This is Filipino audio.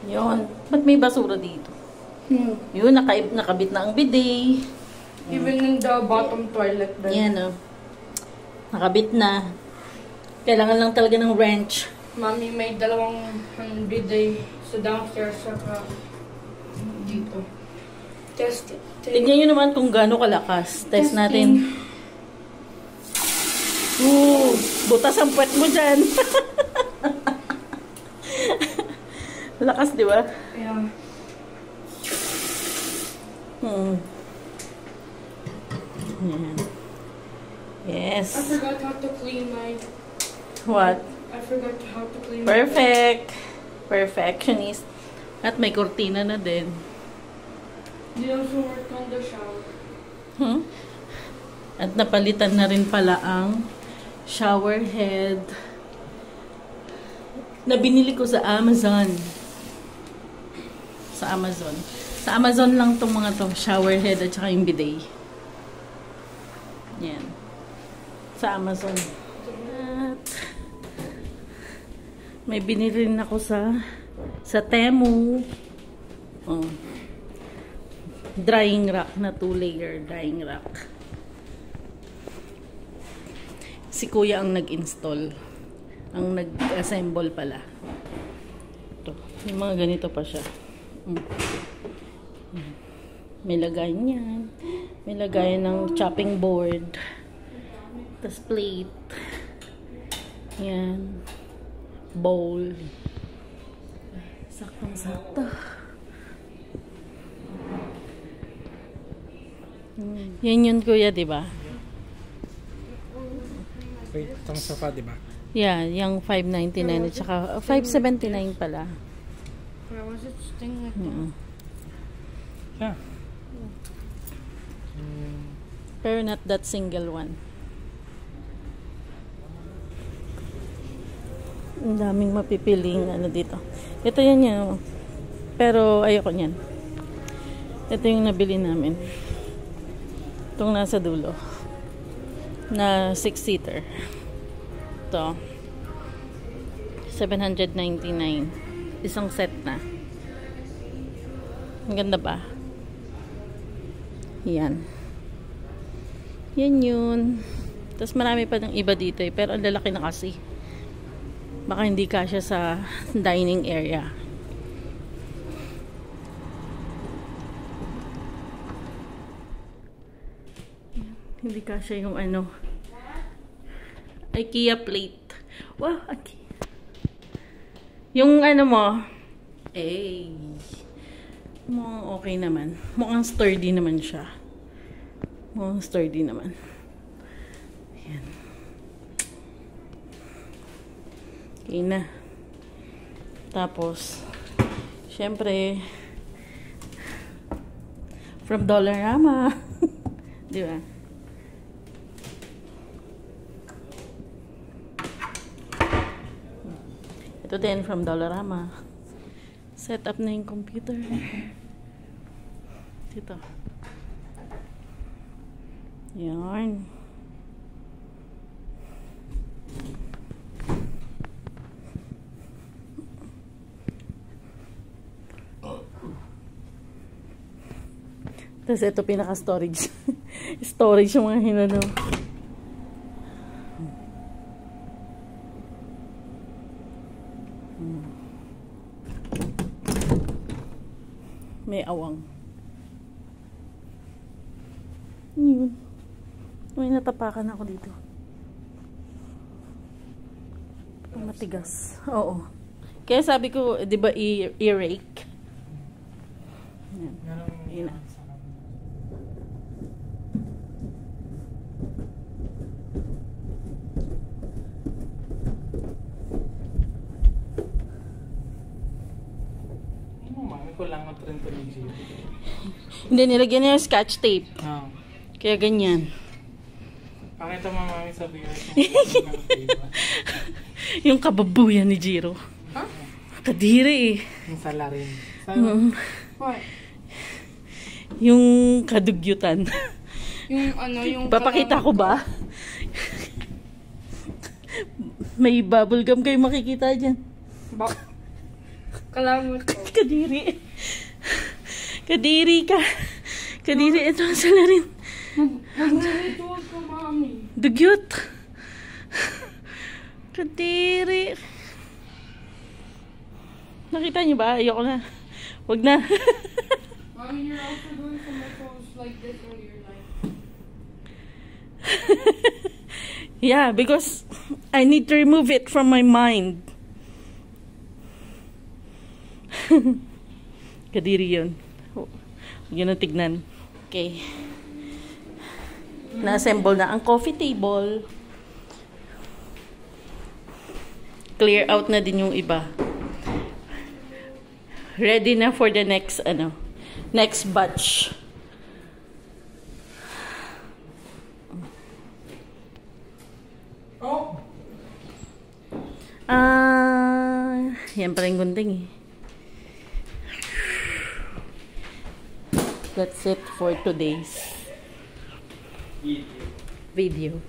Yun. Ba't may basura dito? Yun, nakabit na ang bidet. Even in the bottom toilet. Yan, oh. Nakabit na. Kailangan lang talaga ng wrench. Mami, may dalawang bidet sa downstairs saka dito. Test it. Tignan nyo naman kung gaano kalakas. Test natin. Butas ang puwet mo dyan. Lakas, di ba? Yeah. Yan. Yes. I forgot how to clean my... What? I forgot how to clean Perfect. Perfectionist. At may kurtina na din. You also work on the shower. At napalitan na rin pala ang shower head na binili ko sa Amazon. Sa Amazon. Sa Amazon lang tong mga to, shower head at saka yung bidet. Yan. Sa Amazon. At may binili rin ako sa Temu. Oh. Drying rack na 2-layer drying rack. Si Kuya ang nag-install. Ang nag-assemble pala. Ito. Yung mga ganito pa siya. May lagay niyan. May lagay ng chopping board. Tapos plate. Yan. Bowl. Saktong-sakto. Yan yun, Kuya, diba? Wait, itong sofa, diba? Yeah, yung 599 at saka 579 pala. Where was it staying like that? Yeah. Pero not that single one. Ang daming mapipiling ano dito. Ito yan yan. Pero ayoko niyan. Ito yung nabili namin. Itong nasa dulo. Na 6-seater. Ito. 799. Isang set na. Ang ganda ba? Yan. Yan yun. Tapos marami pa ng iba dito eh. Pero ang lalaki na kasi. Baka hindi kasya sa dining area. Hindi kasya yung ano. IKEA plate. Wow, okay. Yung ano mo. Eh. Mukhang okay naman. Mukhang sturdy naman siya. Mukhang sturdy naman. Ayan. Okay na. Tapos, syempre, from Dollarama. Di ba? Ito din from Dollarama. Set up na yung computer. Dito. Yan. Tapos ito pinaka-storage. Storage yung mga hinano. May awang. Yun. May natapakan ako dito. Matigas. Oo. Kaya sabi ko, di ba i-rake? Yan. Yun na. Kulangot rin ito ni Gio. Hindi, nilagyan niya yung scotch tape. Oo. Kaya ganyan. Pakita mo mami sa video. Yung kababuyan ni Jiro. Huh? Kadiri eh. Yung salarin. What? Yung kadugyutan. Yung ano, yung... Papakita ko ba? May bubble gum kayo makikita dyan. Kalamot ko. Kadiri. Kadiri ka. Kadiri, ito ang salarin. Mag-ritual ko, mami. Dugyot. Kadiri. Nakita niyo ba? Ayoko na. Wag na. Mommy, you're also doing some rituals like this when you're like... Yeah, because I need to remove it from my mind. Kadiri yun. Huwag yun ang tignan. Okay. Na-assemble na ang coffee table. Clear out na din yung iba. Ready na for the next, next batch. Oh! Yan pa rin gunting eh. That's it for today's video.